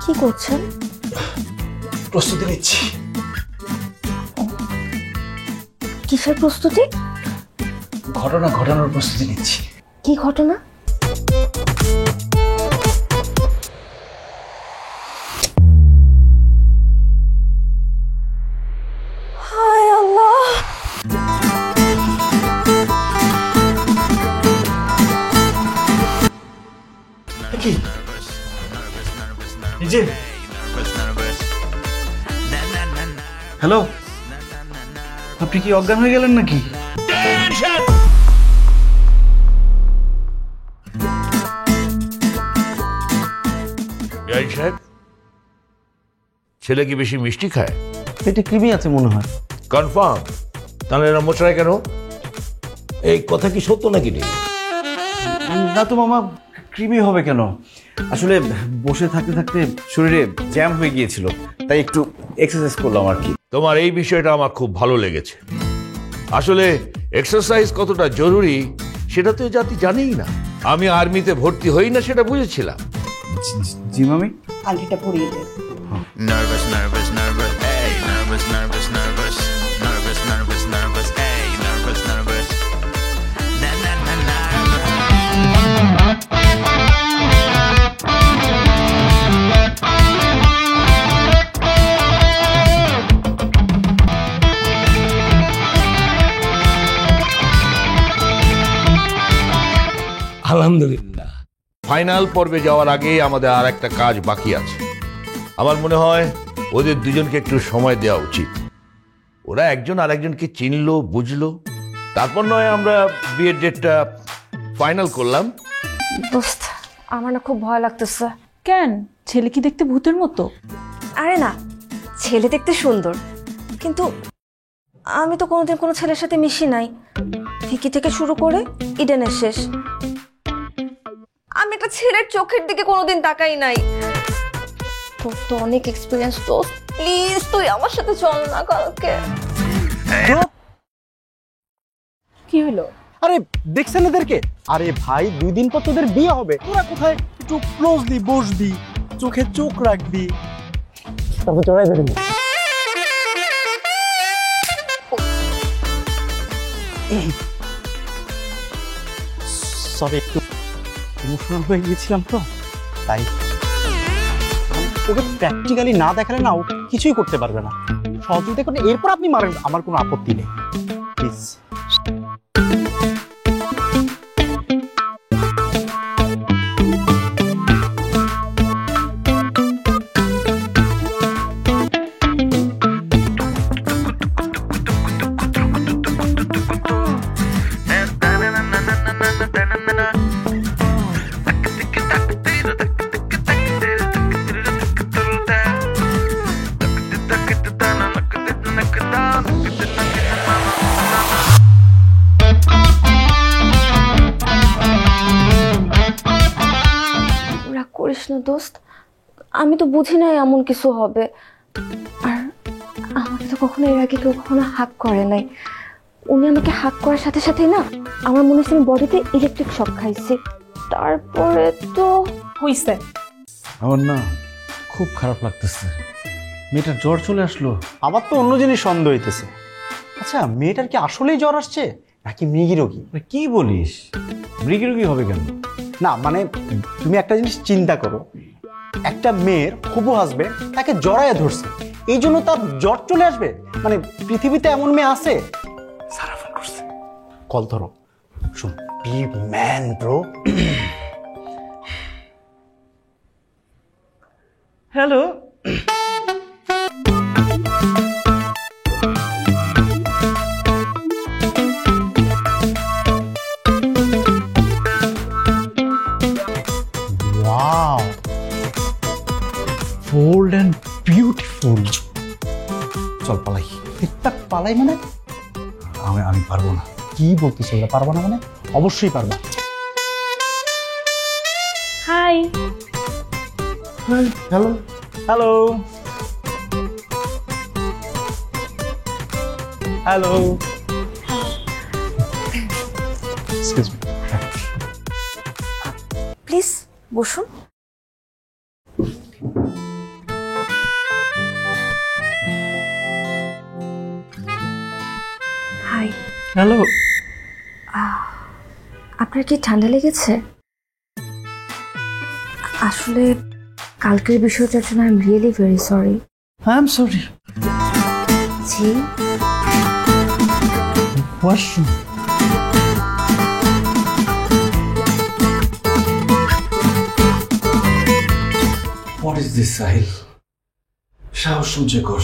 কি করছেন? প্রস্তুতি নিচ্ছি। কিসের প্রস্তুতি? ঘটনা ঘটানোর প্রস্তুতি নিচ্ছি। কি ঘটনা? হায় আল্লাহ! কি এই যে হ্যালো, আপনি কি অজ্ঞান হয়ে গেলেন নাকি? সাহেব, ছেলে কি বেশি মিষ্টি খায়? পেটে কৃমি আছে মনে হয়। কনফার্ম? তাহলে এরা মোচড়ায় কেন? এই কথা কি সত্য নাকি নেই? না তো মামা, কৃমি হবে কেন? আসলে বসে থাকতে থাকতে শরীরে জ্যাম হয়ে গিয়েছিল, তাই একটু এক্সারসাইজ করলাম আর কি। তোমার এই বিষয়টা আমার খুব ভালো লেগেছে। আসলে এক্সারসাইজ কতটা জরুরি সেটা তো জাতি জানেই না। আমি আর্মিতে ভর্তি হই না সেটা বুঝেছিলাম। জি মামি। আংটিটা পরিয়ে দে। Nervous, nervous, nervous, hey, nervous, nervous, nervous, nervous, nervous, nervous, hey, nervous, nervous, na na na na. আলহামদুলিল্লাহ, ফাইনাল পর্বে যাওয়ার আগে আমাদের আর একটা কাজ বাকি আছে। আমার মনে হয় ওদের দুজনকে একটু সময় দেওয়া উচিত। ওরা একজন আরেকজনকে চিনলো, বুঝলো, তারপর নয় আমরা বিয়ের ডেটটা ফাইনাল করলাম। দোস্ত, আমার না খুব ভয় লাগতেছে। কেন? ছেলে কি দেখতে ভূতের মতো? আরে না, ছেলে দেখতে সুন্দর, কিন্তু আমি তো কোনোদিন কোনো ছেলের সাথে মিশি নাই। ভিকি থেকে শুরু করে ইডেনের শেষ, আমি একটা ছেলের চোখের দিকে কোনোদিন তাকাই নাই। তোর তো অনেক এক্সপিরিয়েন্স, দোস্ত প্লিজ তুই আমার সাথে চল না কালকে। কি হলো? আরে দেখছেন এদেরকে? আরে ভাই 2 দিন পর তোদের বিয়ে হবে, তোরা কোথায় একটু ক্লোজলি বসবি, চোখে চোখ রাখবি, তারপর জড়াই দেবেন। সরি, একটু ইমোশনাল হয়ে গিয়েছিলাম তো, তাই ওকে প্র্যাকটিক্যালি না দেখালে না ও কিছুই করতে পারবে না। সহযোগিতা করলে এরপর আপনি মারেন, আমার কোনো আপত্তি নেই, প্লিজ। দোস্ত, আমি তো বুঝি নাই এমন কিছু হবে, আর আমাকে তো কখনো এর আগে কেউ কখনো হাক করে নাই। উনি আমাকে হাক করার সাথে সাথে না আমার মনে হচ্ছে আমি বডিতে ইলেকট্রিক শক খাইছি। তারপরে তো হইছে। আমার না খুব খারাপ লাগতেছে, মেয়েটার জ্বর চলে আসলো। আমার তো অন্য জিনিস সন্দেহ হইতেছে। আচ্ছা, মেয়েটার কি আসলেই জ্বর আসছে নাকি মৃগী রোগী? কি বলিস? মৃগী রোগী হবে কেন? না মানে তুমি একটা জিনিস চিন্তা করো, একটা মেয়ের হবু হাজবেন্ড তাকে জড়ায় ধরছে, এই জন্য তার জ্বর চলে আসবে? মানে পৃথিবীতে এমন মেয়ে আছে? সারা ফোন করছে, কল ধরো। শুন, be man bro. Hello, wow, bold and beautiful. চল পালাই। এটা পালাই মানে? আমি পারবো না। কি বলতেছো? এটা পারবা না মানে? অবশ্যই পারবা। Hi. Hello hello hello, excuse me, please বসুন। হ্যালো। আপনার কি ঠান্ডা লেগেছে? আসলে কালকের বিষয়টার জন্য I am really very sorry. I am sorry. জি, washroom. What is this, Sahil? সাহস সঞ্চয় কর।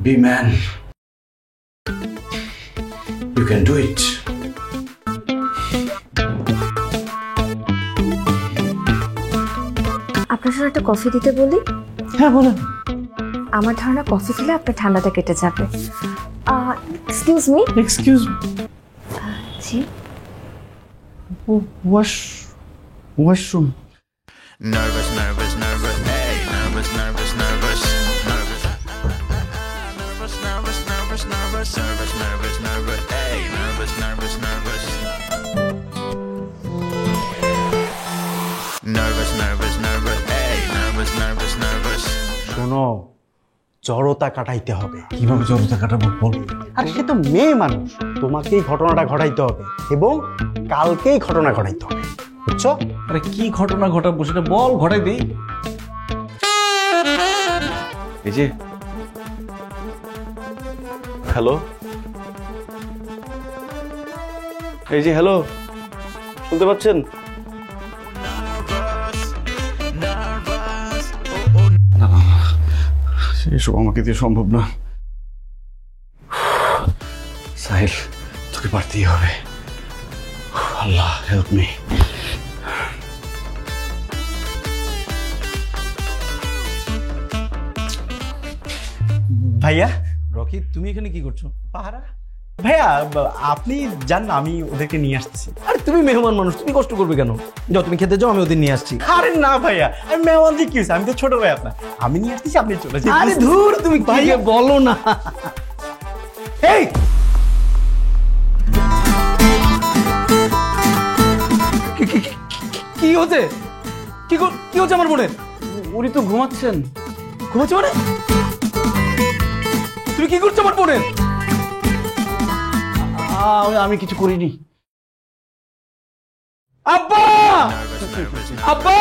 Be man. You can do it. আপনার জন্য একটা কফি দিতে বলি? হ্যাঁ বলেন। আমার ধারণা কফি খেলে আপনার ঠান্ডাটা কেটে যাবে। Excuse me. এক্সকিউজ। জি, washroom. Nervous, nervous, nervous, hey, nervous, nervous, nervous, nervous. Nervous, nervous, nervous, nervous, nervous, nervous, nervous, hey, nervous, nervous, nervous. Nervous, nervous, nervous, hey, nervous, nervous, nervous. শোনো, জড়তা কাটাইতে হবে। কিভাবে জড়তা কাটাবো বল? আর সে তো মেয়ে মানুষ, তোমাকেই ঘটনাটা ঘটাইতে হবে এবং কালকেই ঘটনা ঘটাইতে হবে, বুঝছো? আরে কি ঘটনা ঘটাবো সেটা বল, ঘটাই দেই। এই যে হ্যালো, এই যে হ্যালো, শুনতে পাচ্ছেন? না না না, এসব আমাকে দিয়ে সম্ভব না। সাহিল, তোকে পারতেই হবে। আল্লাহ হেল্প মি। ভাইয়া, রকি, তুমি এখানে কি করছো? পাহারা ভাইয়া, আপনি যান না, আমি ওদেরকে নিয়ে আসতেছি। আরে তুমি মেহমান মানুষ, তুমি কষ্ট করবে কেন? যাও তুমি খেতে যাও, আমি ওদের নিয়ে আসছি। আরে না ভাইয়া, আমি মেহমান দিয়ে কি হয়েছে? আমি তো ছোট ভাই আপনার, আমি নিয়ে আসতেছি, আপনি চলে যান। আরে ধুর, তুমি ভাইয়া বলো না। এই কি হচ্ছে? কি হচ্ছে আমার বোনের? উনি তো ঘুমাচ্ছেন। ঘুমাচ্ছে মানে? তুমি কি করছো আমার বোনের? আমি কিছু করিনি। আব্বা! আব্বা!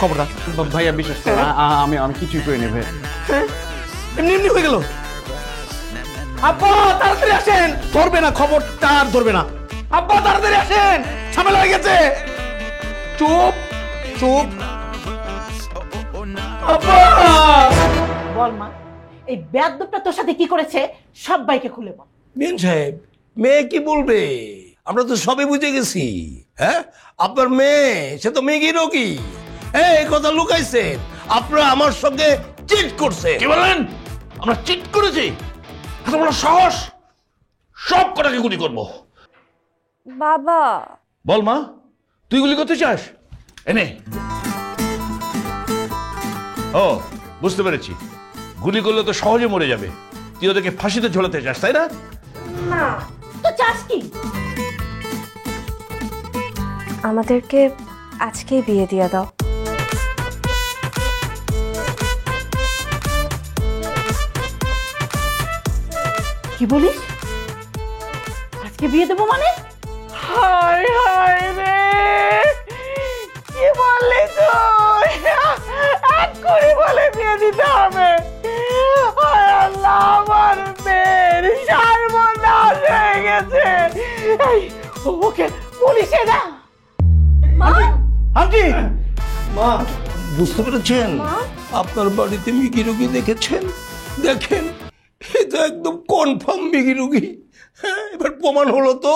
খবরদার ভাইয়া, বিশ্বাস করো, আমি কিছুই করিনি ভাই। এমনি এমনি হয়ে গেল। আব্বা তাড়াতাড়ি আসেন। ধরবে না, খবরটা আর ধরবে না। আব্বা তাড়াতাড়ি আসেন, ঝামেলা হয়ে গেছে। চুপ চুপ। আব্বা! বল মা, এই বেয়াদবটা তোর সাথে কি করেছে সবাইকে খুলে বল। বিন সাহেব, মেয়ে কি বলবে? আমরা তো সবে বুঝে গেছি। হ্যাঁ, আপনার মেয়ে, সে তো মেঘি রোগী। এই কথা লুকাইছেন, আপনারা আমার সঙ্গে চিট করছে। কি বলেন? আমরা চিট করেছি? এত বড় সাহস! সব কটাকে গুলি করবো। বাবা। বল মা, তুই গুলি করতে চাস? এনে। ও, বুঝতে পেরেছি, গুলি করলে তো সহজে মরে যাবে। তুই ওদেরকে ফাঁসিতে ঝোলাতে চাস, তাই না? না, তো চাস কি? আমাদেরকে আজকেই বিয়ে দিয়ে দাও। কি বলিস? আজকে বিয়ে দেবো মানে? হায় হায় রে, কি বললি তুই? এক করে বলে বিয়ে দিতে হবে? হায় আল্লাহ, আমার মেয়ের সর্বনাশ হয়ে গেছে। এই, ওকে পুলিশে না। আন্টি, মা, বুঝতে পেরেছেন? আপনার বাড়িতে মিগি রোগী দেখেছেন? দেখেন, এ তো একদম কনফার্ম মিগি রোগী। হ্যাঁ, এবার প্রমাণ হলো তো।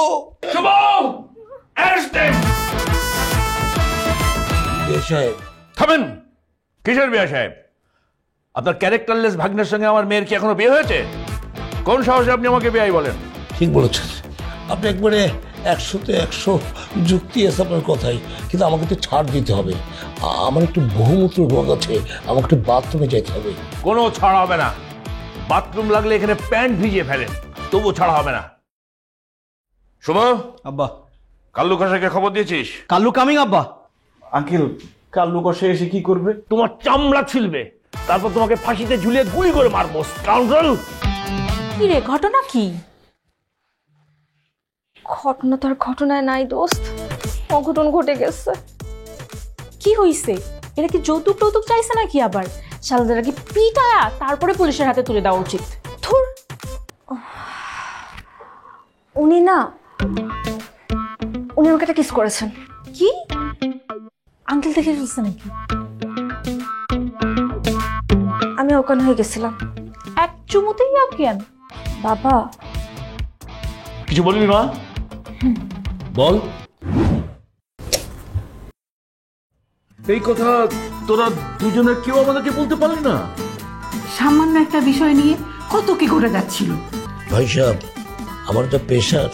সাহেব, থামেন। কিসের বিয়ে সাহেব? আপনার ক্যারেক্টারলেস ভাগ্নের সঙ্গে আমার মেয়ের কি এখনো বিয়ে হয়েছে? কোন সাহসে আপনি আমাকে বিয়ে বলেন? ঠিক বলেছেন আপনি, একবারে 100তে 100 যুক্তি আছে আপনার কথাই, কিন্তু আমাকে একটু ছাড় দিতে হবে। আমার একটু বহুমূত্র রোগ আছে, আমাকে একটু বাথরুমে যেতে হবে। কোনো ছাড়া হবে না। বাথরুম লাগলে এখানে প্যান্ট ভিজিয়ে ফেলেন, তবু ছাড়া হবে না। শুভ, আব্বা। কাল্লু কষাকে খবর দিয়েছিস? কাল্লু কামিং আব্বা। আঙ্কেল, কাল্লু কষে এসে কি করবে? তোমার চামড়া ছিলবে, তারপর তোমাকে ফাঁসিতে ঝুলিয়ে গুলি করে মারবো। স্কাউন্ডার! কি রে, ঘটনা কি? ঘটনা তো আর ঘটনায় নাই দোস্ত, অঘটন ঘটে গেছে। কি হইছে? এরা কি যৌতুক টৌতুক চাইছে নাকি আবার? শালাদারা কি পিটায়া তারপরে পুলিশের হাতে তুলে দেওয়া উচিত। ধুর, উনি আমাকে একটা কিস করেছেন। কি আঙ্কেল দেখে ফেলছে নাকি? আমি অজ্ঞান হয়ে গেছিলাম। এক চুমুতেই অজ্ঞান? বাবা, কিছু বলবি মা? বল। এই কথা তোরা দুজনের কেউ আমাদেরকে বলতে পারলি না? সামান্য একটা বিষয় নিয়ে কত কি ঘটে যাচ্ছিল। ভাই সাহেব, আমার তো প্রেশার,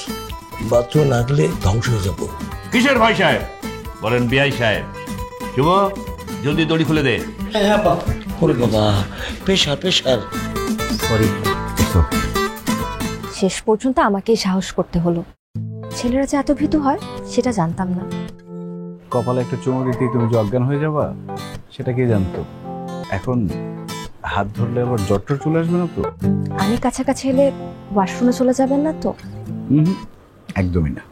বাথরুমে না গেলে ধ্বংস হয়ে যাবো। কিসের ভাই সাহেব? বলেন বিআই সাহেব। শুভ, জলদি দড়ি খুলে দে। হ্যাঁ বাবা, ওরে বাবা, প্রেশার প্রেশার। সরি। শেষ পর্যন্ত আমাকেই সাহস করতে হলো। ছেলেরা যে এত ভীতু হয় সেটা জানতাম না। কপালে একটা চুমু দিতেই তুমি যে অজ্ঞান হয়ে যাবা সেটা কে জানতো? এখন হাত ধরলে আবার জ্বর চলে আসবে না তো? আমি কাছাকাছি এলে ওয়াশরুমে চলে যাবেন না তো? একদমই না।